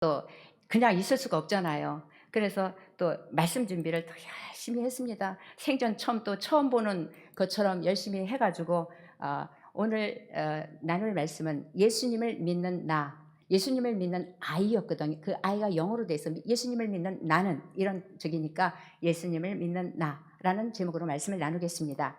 또 그냥 있을 수가 없잖아요. 그래서 또 말씀 준비를 더 열심히 했습니다. 생전 처음 보는 것처럼 열심히 해가지고 오늘 나눌 말씀은 예수님을 믿는 나, 예수님을 믿는 아이였거든요. 그 아이가 영어로 돼서 예수님을 믿는 나는 이런 적이니까 예수님을 믿는 나라는 제목으로 말씀을 나누겠습니다.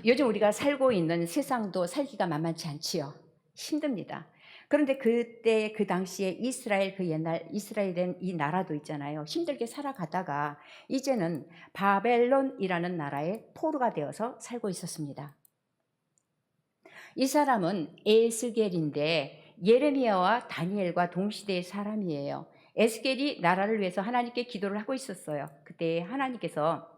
요즘 우리가 살고 있는 세상도 살기가 만만치 않지요. 힘듭니다. 그런데 그때 그 당시에 이스라엘 그 옛날 이스라엘은 이 나라도 있잖아요. 힘들게 살아가다가 이제는 바벨론이라는 나라의 포로가 되어서 살고 있었습니다. 이 사람은 에스겔인데 예레미야와 다니엘과 동시대의 사람이에요. 에스겔이 나라를 위해서 하나님께 기도를 하고 있었어요. 그때 하나님께서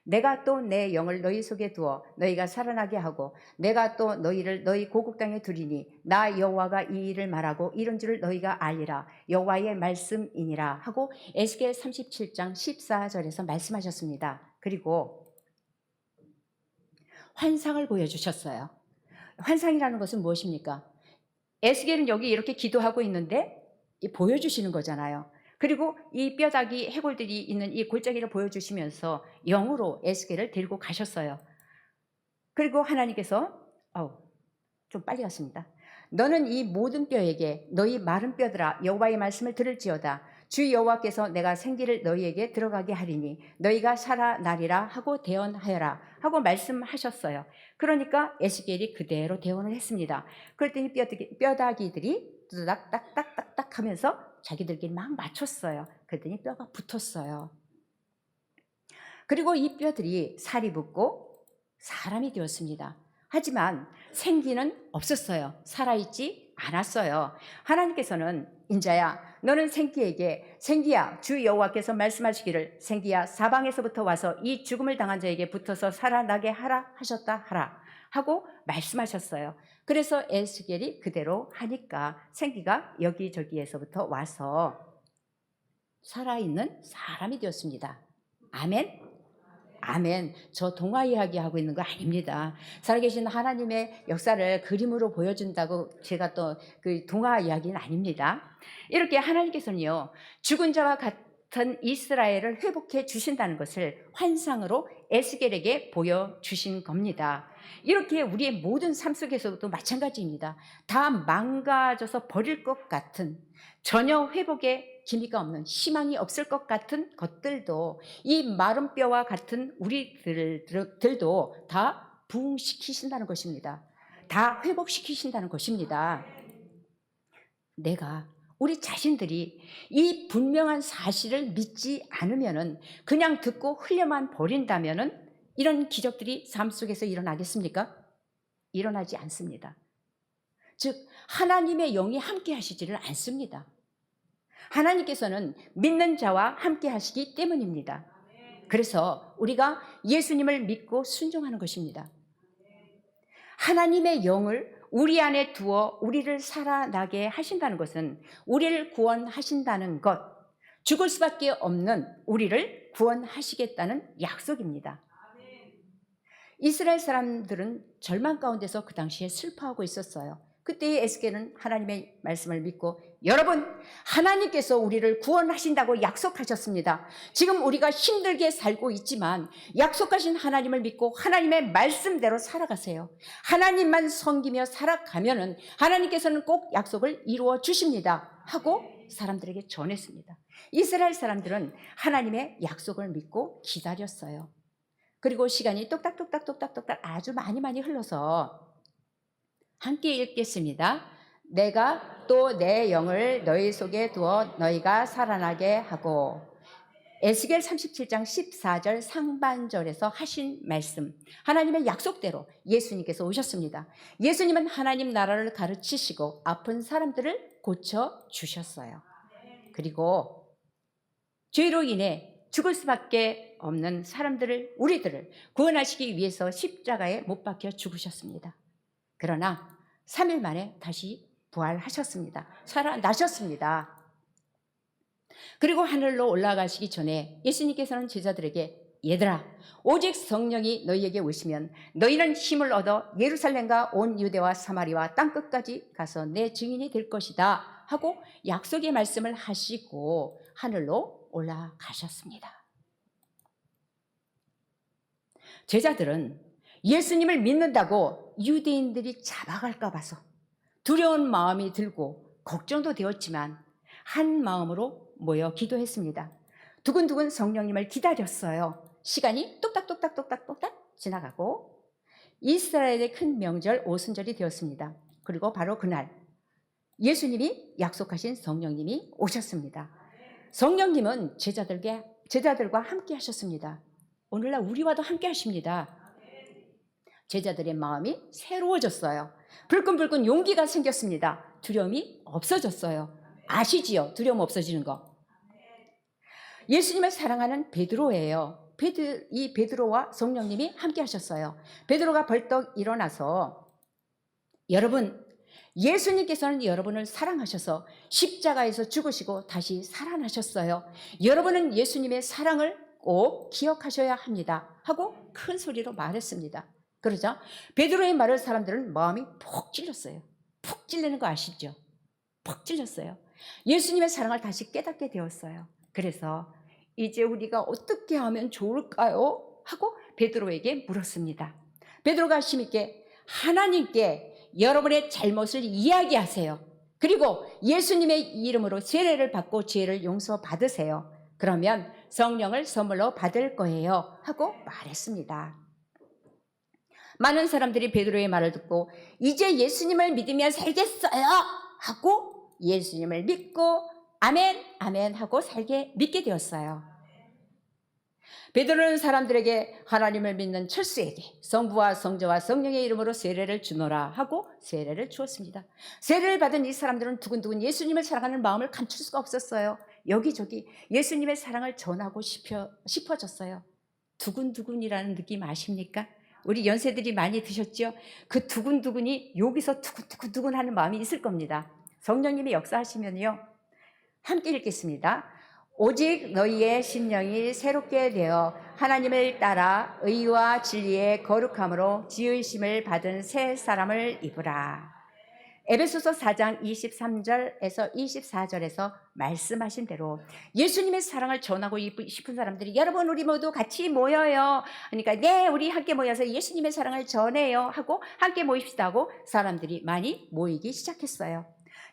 내가 또 내 영을 너희 속에 두어 너희가 살아나게 하고 내가 또 너희를 너희 고국 땅에 두리니 나 여호와가 이 일을 말하고 이런 줄을 너희가 알리라 여호와의 말씀이니라 하고 에스겔 37장 14절에서 말씀하셨습니다. 그리고 환상을 보여주셨어요. 환상이라는 것은 무엇입니까? 에스겔은 여기 이렇게 기도하고 있는데 보여주시는 거잖아요. 그리고 이 뼈다귀 해골들이 있는 이 골짜기를 보여주시면서 영으로 에스겔을 데리고 가셨어요. 그리고 하나님께서 좀 빨리 갔습니다. 너는 이 모든 뼈에게 너희 마른 뼈들아 여호와의 말씀을 들을지어다. 주 여호와께서 내가 생기를 너희에게 들어가게 하리니 너희가 살아나리라 하고 대언하여라 하고 말씀하셨어요. 그러니까 에스겔이 그대로 대언을 했습니다. 그랬더니 뼈다귀들이 딱딱딱딱딱 하면서 자기들끼리 막 맞췄어요. 그랬더니 뼈가 붙었어요. 그리고 이 뼈들이 살이 붙고 사람이 되었습니다. 하지만 생기는 없었어요. 살아있지 않았어요. 하나님께서는 인자야 너는 생기에게 생기야 주 여호와께서 말씀하시기를 생기야 사방에서부터 와서 이 죽음을 당한 자에게 붙어서 살아나게 하라 하셨다 하라 하고 말씀하셨어요. 그래서 에스겔이 그대로 하니까 생기가 여기저기에서부터 와서 살아있는 사람이 되었습니다. 아멘. 아멘. 저 동화 이야기 하고 있는 거 아닙니다. 살아계신 하나님의 역사를 그림으로 보여준다고 제가 또 그 동화 이야기는 아닙니다. 이렇게 하나님께서는요, 죽은 자와 같은 이스라엘을 회복해 주신다는 것을 환상으로 에스겔에게 보여주신 겁니다. 이렇게 우리의 모든 삶 속에서도 마찬가지입니다. 다 망가져서 버릴 것 같은 전혀 회복의 기미가 없는 희망이 없을 것 같은 것들도 이 마른 뼈와 같은 우리들도 다 부흥시키신다는 것입니다. 다 회복시키신다는 것입니다. 우리 자신들이 이 분명한 사실을 믿지 않으면은 그냥 듣고 흘려만 버린다면은 이런 기적들이 삶 속에서 일어나겠습니까? 일어나지 않습니다. 즉 하나님의 영이 함께 하시지를 않습니다. 하나님께서는 믿는 자와 함께 하시기 때문입니다. 그래서 우리가 예수님을 믿고 순종하는 것입니다. 하나님의 영을 우리 안에 두어 우리를 살아나게 하신다는 것은 우리를 구원하신다는 것, 죽을 수밖에 없는 우리를 구원하시겠다는 약속입니다. 이스라엘 사람들은 절망 가운데서 그 당시에 슬퍼하고 있었어요. 그때 에스겔은 하나님의 말씀을 믿고 여러분 하나님께서 우리를 구원하신다고 약속하셨습니다. 지금 우리가 힘들게 살고 있지만 약속하신 하나님을 믿고 하나님의 말씀대로 살아가세요. 하나님만 섬기며 살아가면은 하나님께서는 꼭 약속을 이루어 주십니다 하고 사람들에게 전했습니다. 이스라엘 사람들은 하나님의 약속을 믿고 기다렸어요. 그리고 시간이 똑딱똑딱똑딱똑딱 아주 많이 흘러서 함께 읽겠습니다. 내가 또 내 영을 너희 속에 두어 너희가 살아나게 하고 에스겔 37장 14절 상반절에서 하신 말씀 하나님의 약속대로 예수님께서 오셨습니다. 예수님은 하나님 나라를 가르치시고 아픈 사람들을 고쳐주셨어요. 그리고 죄로 인해 죽을 수밖에 없는 사람들을 우리들을 구원하시기 위해서 십자가에 못 박혀 죽으셨습니다. 그러나 3일 만에 다시 부활하셨습니다. 살아나셨습니다. 그리고 하늘로 올라가시기 전에 예수님께서는 제자들에게 얘들아 오직 성령이 너희에게 오시면 너희는 힘을 얻어 예루살렘과 온 유대와 사마리와 땅끝까지 가서 내 증인이 될 것이다 하고 약속의 말씀을 하시고 하늘로 올라가셨습니다. 제자들은 예수님을 믿는다고 유대인들이 잡아갈까 봐서 두려운 마음이 들고 걱정도 되었지만 한 마음으로 모여 기도했습니다. 두근두근 성령님을 기다렸어요. 시간이 똑딱똑딱똑딱똑딱 지나가고 이스라엘의 큰 명절 오순절이 되었습니다. 그리고 바로 그날 예수님이 약속하신 성령님이 오셨습니다. 성령님은 제자들과 함께 하셨습니다. 오늘날 우리와도 함께 하십니다. 제자들의 마음이 새로워졌어요. 불끈불끈 용기가 생겼습니다. 두려움이 없어졌어요. 아시지요? 두려움 없어지는 거. 예수님을 사랑하는 베드로예요. 이 베드로와 성령님이 함께 하셨어요. 베드로가 벌떡 일어나서 여러분, 예수님께서는 여러분을 사랑하셔서 십자가에서 죽으시고 다시 살아나셨어요. 여러분은 예수님의 사랑을 꼭 기억하셔야 합니다. 하고 큰 소리로 말했습니다. 그러자 베드로의 말을 사람들은 마음이 푹 찔렸어요. 푹 찔리는 거 아시죠? 푹 찔렸어요. 예수님의 사랑을 다시 깨닫게 되었어요. 그래서 이제 우리가 어떻게 하면 좋을까요? 하고 베드로에게 물었습니다. 베드로가 힘있게 하나님께 여러분의 잘못을 이야기하세요. 그리고 예수님의 이름으로 세례를 받고 죄를 용서받으세요. 그러면 성령을 선물로 받을 거예요. 하고 말했습니다. 많은 사람들이 베드로의 말을 듣고 이제 예수님을 믿으면 살겠어요. 하고 예수님을 믿고 아멘, 아멘 하고 믿게 되었어요. 베드로는 사람들에게 하나님을 믿는 철수에게 성부와 성자와 성령의 이름으로 세례를 주노라 하고 세례를 주었습니다. 세례를 받은 이 사람들은 두근두근 예수님을 사랑하는 마음을 감출 수가 없었어요. 여기저기 예수님의 사랑을 전하고 싶어졌어요. 두근두근이라는 느낌 아십니까? 우리 연세들이 많이 드셨죠? 그 두근두근이 여기서 두근두근 하는 마음이 있을 겁니다. 성령님이 역사하시면요. 함께 읽겠습니다. 오직 너희의 심령이 새롭게 되어 하나님을 따라 의와 진리의 거룩함으로 지으심을 받은 새 사람을 입으라. 에베소서 4장 23절에서 24절에서 말씀하신 대로 예수님의 사랑을 전하고 싶은 사람들이 여러분 우리 모두 같이 모여요. 그러니까 네 우리 함께 모여서 예수님의 사랑을 전해요 하고 함께 모입시다 하고 사람들이 많이 모이기 시작했어요.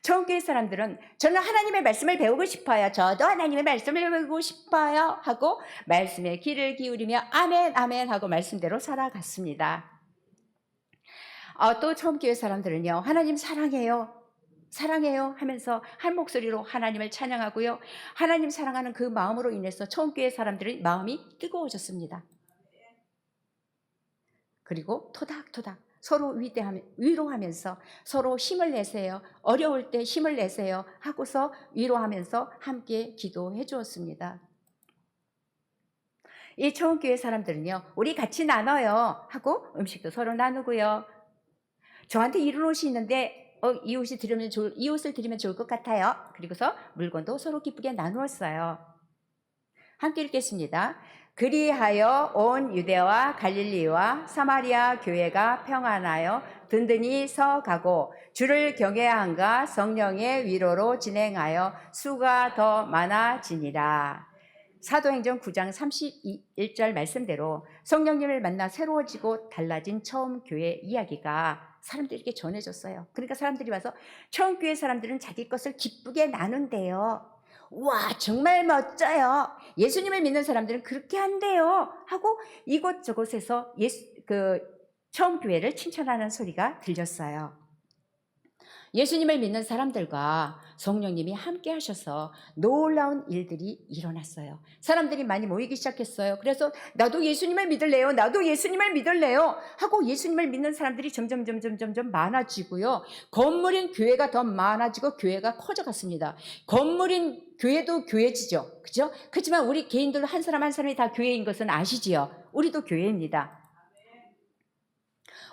처음 교회 사람들은 저는 하나님의 말씀을 배우고 싶어요. 저도 하나님의 말씀을 배우고 싶어요. 하고 말씀에 귀를 기울이며 아멘 아멘 하고 말씀대로 살아갔습니다. 또 처음 교회 사람들은요. 하나님 사랑해요. 사랑해요 하면서 한 목소리로 하나님을 찬양하고요. 하나님 사랑하는 그 마음으로 인해서 처음 교회 사람들의 마음이 뜨거워졌습니다. 그리고 토닥토닥 서로 위로하면서 서로 힘을 내세요. 어려울 때 힘을 내세요 하고서 위로하면서 함께 기도해 주었습니다. 이 처음 교회 사람들은요. 우리 같이 나눠요 하고 음식도 서로 나누고요. 저한테 이런 옷이 있는데 이 옷을 드리면 좋을 것 같아요. 그리고서 물건도 서로 기쁘게 나누었어요. 함께 읽겠습니다. 그리하여 온 유대와 갈릴리와 사마리아 교회가 평안하여 든든히 서가고 주를 경외함과 성령의 위로로 진행하여 수가 더 많아지니라. 사도행전 9장 31절 말씀대로 성령님을 만나 새로워지고 달라진 처음 교회 이야기가 사람들에게 전해졌어요. 그러니까 사람들이 와서 처음 교회 사람들은 자기 것을 기쁘게 나눈대요. 와 정말 멋져요. 예수님을 믿는 사람들은 그렇게 한대요 하고 이곳저곳에서 처음 교회를 칭찬하는 소리가 들렸어요. 예수님을 믿는 사람들과 성령님이 함께 하셔서 놀라운 일들이 일어났어요. 사람들이 많이 모이기 시작했어요. 그래서 나도 예수님을 믿을래요. 나도 예수님을 믿을래요. 하고 예수님을 믿는 사람들이 점점 많아지고요. 건물인 교회가 더 많아지고 교회가 커져갔습니다. 건물인 교회도 교회지죠. 그죠? 그렇지만 우리 개인들 한 사람 한 사람이 다 교회인 것은 아시지요? 우리도 교회입니다.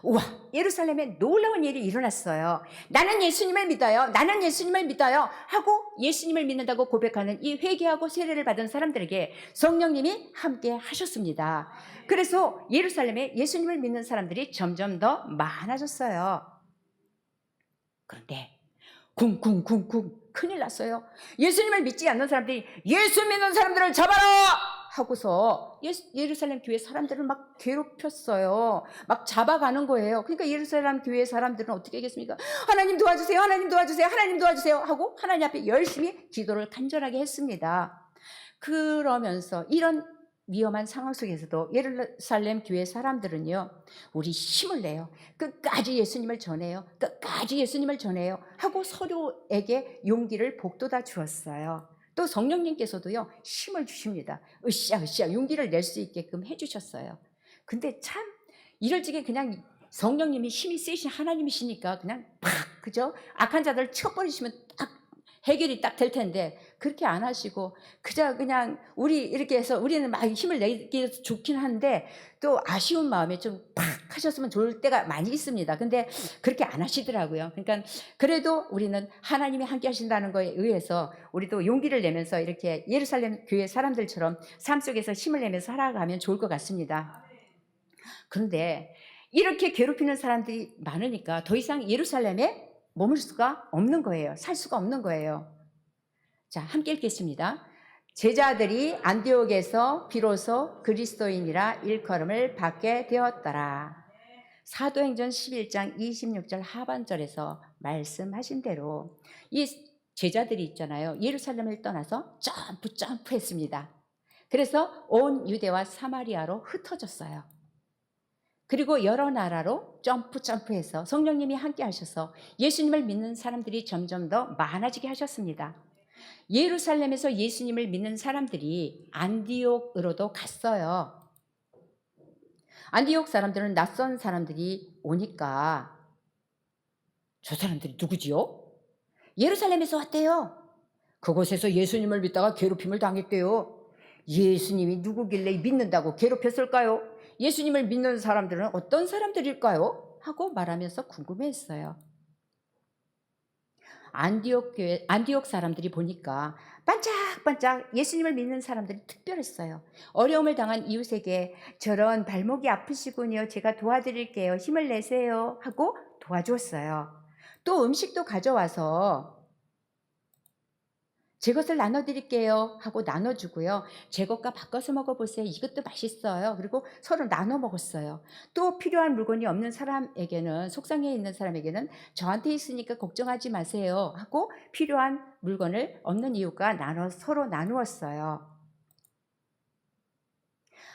우와, 예루살렘에 놀라운 일이 일어났어요. 나는 예수님을 믿어요. 나는 예수님을 믿어요. 하고 예수님을 믿는다고 고백하는 이 회개하고 세례를 받은 사람들에게 성령님이 함께 하셨습니다. 그래서 예루살렘에 예수님을 믿는 사람들이 점점 더 많아졌어요. 그런데 쿵쿵쿵쿵 큰일 났어요. 예수님을 믿지 않는 사람들이 예수 믿는 사람들을 잡아라 하고서 예루살렘 교회 사람들을 막 괴롭혔어요. 막 잡아가는 거예요. 그러니까 예루살렘 교회 사람들은 어떻게 하겠습니까? 하나님 도와주세요, 하나님 도와주세요, 하나님 도와주세요 하고 하나님 앞에 열심히 기도를 간절하게 했습니다. 그러면서 이런 위험한 상황 속에서도 예루살렘 교회 사람들은요, 우리 힘을 내요. 끝까지 예수님을 전해요. 끝까지 예수님을 전해요 하고 서로에게 용기를 북돋아 주었어요. 또 성령님께서도요, 힘을 주십니다. 으쌰으쌰 용기를 낼 수 있게끔 해주셨어요. 근데 참 이럴 적에 그냥 성령님이 힘이 세신 하나님이시니까 그냥 팍, 그죠? 악한 자들을 쳐버리시면 딱 해결이 딱 될 텐데 그렇게 안 하시고 그냥 우리 이렇게 해서 우리는 막 힘을 내기 좋긴 한데 또 아쉬운 마음에 좀 팍 하셨으면 좋을 때가 많이 있습니다. 근데 그렇게 안 하시더라고요. 그러니까 그래도 우리는 하나님이 함께 하신다는 거에 의해서 우리도 용기를 내면서 이렇게 예루살렘 교회 사람들처럼 삶 속에서 힘을 내면서 살아가면 좋을 것 같습니다. 그런데 이렇게 괴롭히는 사람들이 많으니까 더 이상 예루살렘에 머물 수가 없는 거예요. 살 수가 없는 거예요. 자, 함께 읽겠습니다. 제자들이 안디옥에서 비로소 그리스도인이라 일컬음을 받게 되었더라. 사도행전 11장 26절 하반절에서 말씀하신 대로 이 제자들이 있잖아요. 예루살렘을 떠나서 점프했습니다. 그래서 온 유대와 사마리아로 흩어졌어요. 그리고 여러 나라로 점프해서 성령님이 함께 하셔서 예수님을 믿는 사람들이 점점 더 많아지게 하셨습니다. 예루살렘에서 예수님을 믿는 사람들이 안디옥으로도 갔어요. 안디옥 사람들은 낯선 사람들이 오니까 저 사람들이 누구지요? 예루살렘에서 왔대요. 그곳에서 예수님을 믿다가 괴롭힘을 당했대요. 예수님이 누구길래 믿는다고 괴롭혔을까요? 예수님을 믿는 사람들은 어떤 사람들일까요? 하고 말하면서 궁금해했어요. 안디옥 사람들이 보니까 반짝반짝 예수님을 믿는 사람들이 특별했어요. 어려움을 당한 이웃에게 저런 발목이 아프시군요. 제가 도와드릴게요. 힘을 내세요. 하고 도와주었어요. 또 음식도 가져와서 제 것을 나눠드릴게요 하고 나눠주고요. 제 것과 바꿔서 먹어보세요. 이것도 맛있어요. 그리고 서로 나눠 먹었어요. 또 필요한 물건이 없는 사람에게는, 속상해 있는 사람에게는 저한테 있으니까 걱정하지 마세요 하고 필요한 물건을 없는 이웃과 서로 나누었어요.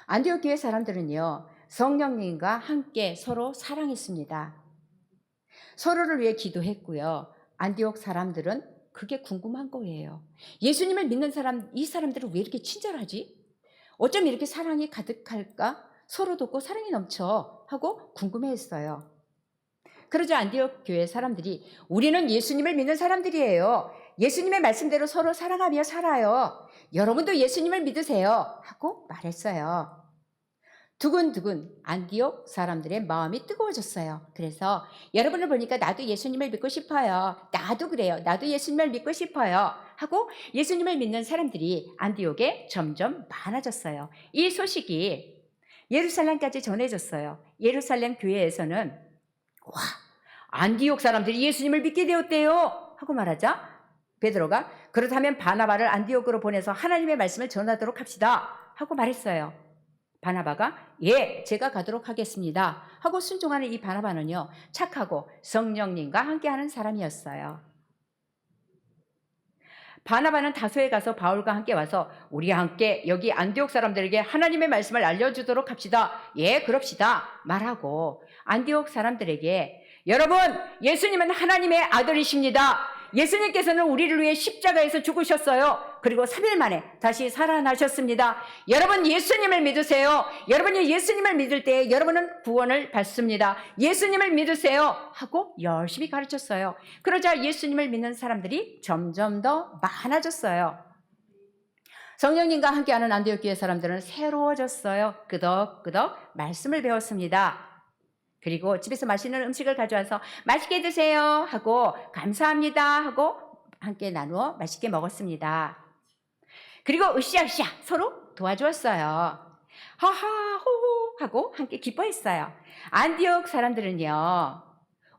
안디옥 교회 사람들은요, 성령님과 함께 서로 사랑했습니다. 서로를 위해 기도했고요. 안디옥 사람들은 그게 궁금한 거예요. 예수님을 믿는 사람, 이 사람들은 왜 이렇게 친절하지? 어쩜 이렇게 사랑이 가득할까? 서로 돕고 사랑이 넘쳐 하고 궁금해했어요. 그러자 안디옥 교회 사람들이 우리는 예수님을 믿는 사람들이에요. 예수님의 말씀대로 서로 사랑하며 살아요. 여러분도 예수님을 믿으세요 하고 말했어요. 두근두근 안디옥 사람들의 마음이 뜨거워졌어요. 그래서 여러분을 보니까 나도 예수님을 믿고 싶어요. 나도 그래요. 나도 예수님을 믿고 싶어요. 하고 예수님을 믿는 사람들이 안디옥에 점점 많아졌어요. 이 소식이 예루살렘까지 전해졌어요. 예루살렘 교회에서는 와, 안디옥 사람들이 예수님을 믿게 되었대요 하고 말하자 베드로가 그렇다면 바나바를 안디옥으로 보내서 하나님의 말씀을 전하도록 합시다 하고 말했어요. 바나바가 예, 제가 가도록 하겠습니다 하고 순종하는 이 바나바는요, 착하고 성령님과 함께하는 사람이었어요. 바나바는 다소에 가서 바울과 함께 와서 우리와 함께 여기 안디옥 사람들에게 하나님의 말씀을 알려주도록 합시다. 예, 그럽시다 말하고 안디옥 사람들에게 여러분, 예수님은 하나님의 아들이십니다. 예수님께서는 우리를 위해 십자가에서 죽으셨어요. 그리고 3일 만에 다시 살아나셨습니다. 여러분 예수님을 믿으세요. 여러분이 예수님을 믿을 때 여러분은 구원을 받습니다. 예수님을 믿으세요 하고 열심히 가르쳤어요. 그러자 예수님을 믿는 사람들이 점점 더 많아졌어요. 성령님과 함께하는 안디옥 교회 사람들은 새로워졌어요. 끄덕끄덕 말씀을 배웠습니다. 그리고 집에서 맛있는 음식을 가져와서 맛있게 드세요 하고 감사합니다 하고 함께 나누어 맛있게 먹었습니다. 그리고 으쌰으쌰 서로 도와주었어요. 하하 호호 하고 함께 기뻐했어요. 안디옥 사람들은요,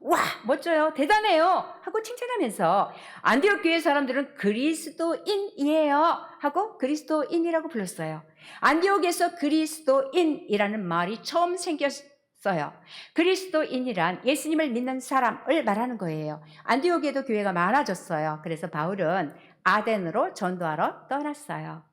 와, 멋져요, 대단해요 하고 칭찬하면서 안디옥 교회 사람들은 그리스도인이에요 하고 그리스도인이라고 불렀어요. 안디옥에서 그리스도인이라는 말이 처음 생겼어요. 그리스도인이란 예수님을 믿는 사람을 말하는 거예요. 안디옥에도 교회가 많아졌어요. 그래서 바울은 아덴으로 전도하러 떠났어요.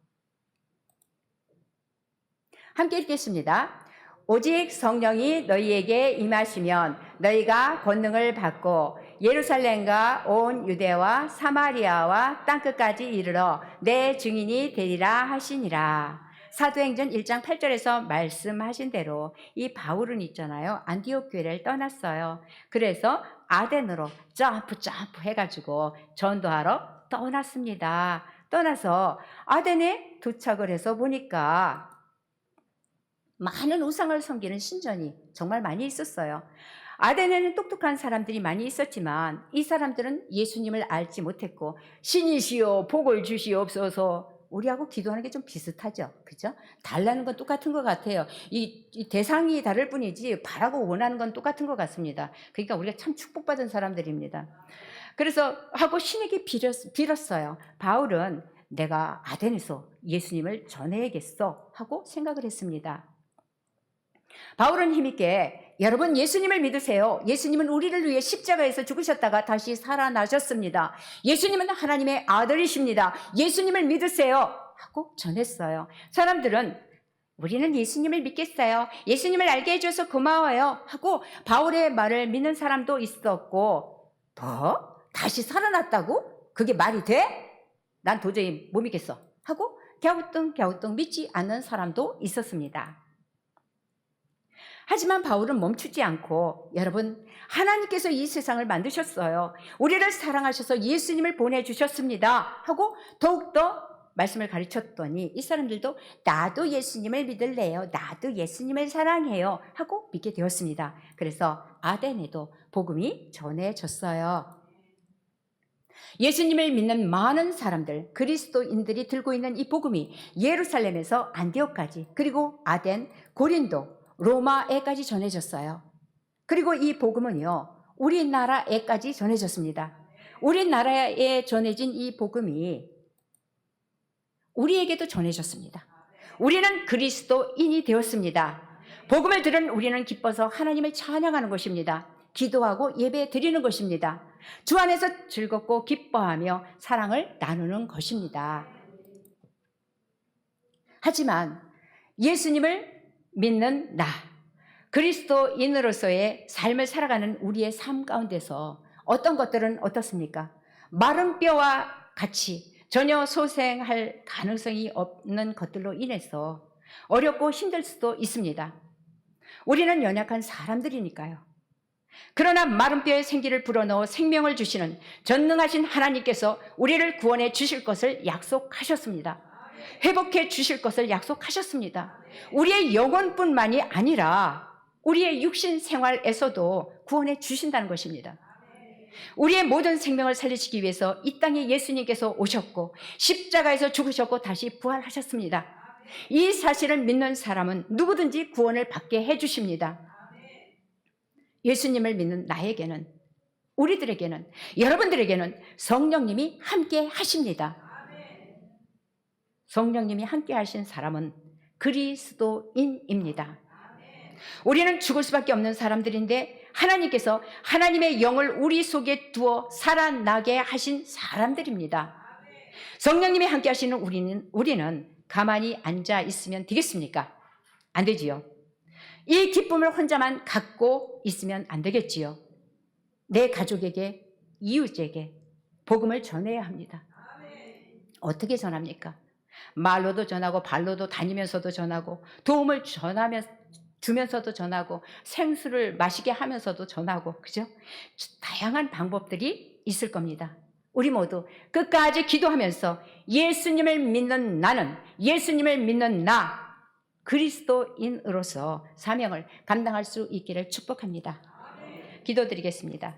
함께 읽겠습니다. 오직 성령이 너희에게 임하시면 너희가 권능을 받고 예루살렘과 온 유대와 사마리아와 땅끝까지 이르러 내 증인이 되리라 하시니라. 사도행전 1장 8절에서 말씀하신 대로 이 바울은 있잖아요, 안디옥 교회를 떠났어요. 그래서 아덴으로 점프 해가지고 전도하러 떠났습니다. 떠나서 아덴에 도착을 해서 보니까 많은 우상을 섬기는 신전이 정말 많이 있었어요. 아덴에는 똑똑한 사람들이 많이 있었지만 이 사람들은 예수님을 알지 못했고, 신이시여 복을 주시옵소서, 우리하고 기도하는 게 좀 비슷하죠, 그죠? 달라는 건 똑같은 것 같아요. 이 대상이 다를 뿐이지 바라고 원하는 건 똑같은 것 같습니다. 그러니까 우리가 참 축복받은 사람들입니다. 그래서 하고 신에게 빌었어요. 바울은 내가 아덴에서 예수님을 전해야겠어 하고 생각을 했습니다. 바울은 힘있게 여러분 예수님을 믿으세요. 예수님은 우리를 위해 십자가에서 죽으셨다가 다시 살아나셨습니다. 예수님은 하나님의 아들이십니다. 예수님을 믿으세요 하고 전했어요. 사람들은 우리는 예수님을 믿겠어요, 예수님을 알게 해줘서 고마워요 하고 바울의 말을 믿는 사람도 있었고, 뭐? 다시 살아났다고? 그게 말이 돼? 난 도저히 못 믿겠어 하고 갸우뚱 믿지 않는 사람도 있었습니다. 하지만 바울은 멈추지 않고, 여러분 하나님께서 이 세상을 만드셨어요, 우리를 사랑하셔서 예수님을 보내주셨습니다 하고 더욱더 말씀을 가르쳤더니 이 사람들도 나도 예수님을 믿을래요, 나도 예수님을 사랑해요 하고 믿게 되었습니다. 그래서 아덴에도 복음이 전해졌어요. 예수님을 믿는 많은 사람들, 그리스도인들이 들고 있는 이 복음이 예루살렘에서 안디옥까지, 그리고 아덴, 고린도, 로마에까지 전해졌어요. 그리고 이 복음은요, 우리나라에까지 전해졌습니다. 우리나라에 전해진 이 복음이 우리에게도 전해졌습니다. 우리는 그리스도인이 되었습니다. 복음을 들은 우리는 기뻐서 하나님을 찬양하는 것입니다. 기도하고 예배 드리는 것입니다. 주 안에서 즐겁고 기뻐하며 사랑을 나누는 것입니다. 하지만 예수님을 믿는 나, 그리스도인으로서의 삶을 살아가는 우리의 삶 가운데서 어떤 것들은 어떻습니까? 마른 뼈와 같이 전혀 소생할 가능성이 없는 것들로 인해서 어렵고 힘들 수도 있습니다. 우리는 연약한 사람들이니까요. 그러나 마른 뼈에 생기를 불어넣어 생명을 주시는 전능하신 하나님께서 우리를 구원해 주실 것을 약속하셨습니다. 회복해 주실 것을 약속하셨습니다. 우리의 영혼뿐만이 아니라 우리의 육신 생활에서도 구원해 주신다는 것입니다. 우리의 모든 생명을 살리시기 위해서 이 땅에 예수님께서 오셨고 십자가에서 죽으셨고 다시 부활하셨습니다. 이 사실을 믿는 사람은 누구든지 구원을 받게 해주십니다. 예수님을 믿는 나에게는, 우리들에게는, 여러분들에게는 성령님이 함께 하십니다. 성령님이 함께 하신 사람은 그리스도인입니다. 우리는 죽을 수밖에 없는 사람들인데 하나님께서 하나님의 영을 우리 속에 두어 살아나게 하신 사람들입니다. 성령님이 함께 하시는 우리는 가만히 앉아 있으면 되겠습니까? 안 되지요. 이 기쁨을 혼자만 갖고 있으면 안 되겠지요. 내 가족에게, 이웃에게 복음을 전해야 합니다. 어떻게 전합니까? 말로도 전하고 발로도 다니면서도 전하고 도움을 주면서도 전하고 생수를 마시게 하면서도 전하고, 그죠? 다양한 방법들이 있을 겁니다. 우리 모두 끝까지 기도하면서 예수님을 믿는 나는, 예수님을 믿는 나, 그리스도인으로서 사명을 감당할 수 있기를 축복합니다. 기도드리겠습니다.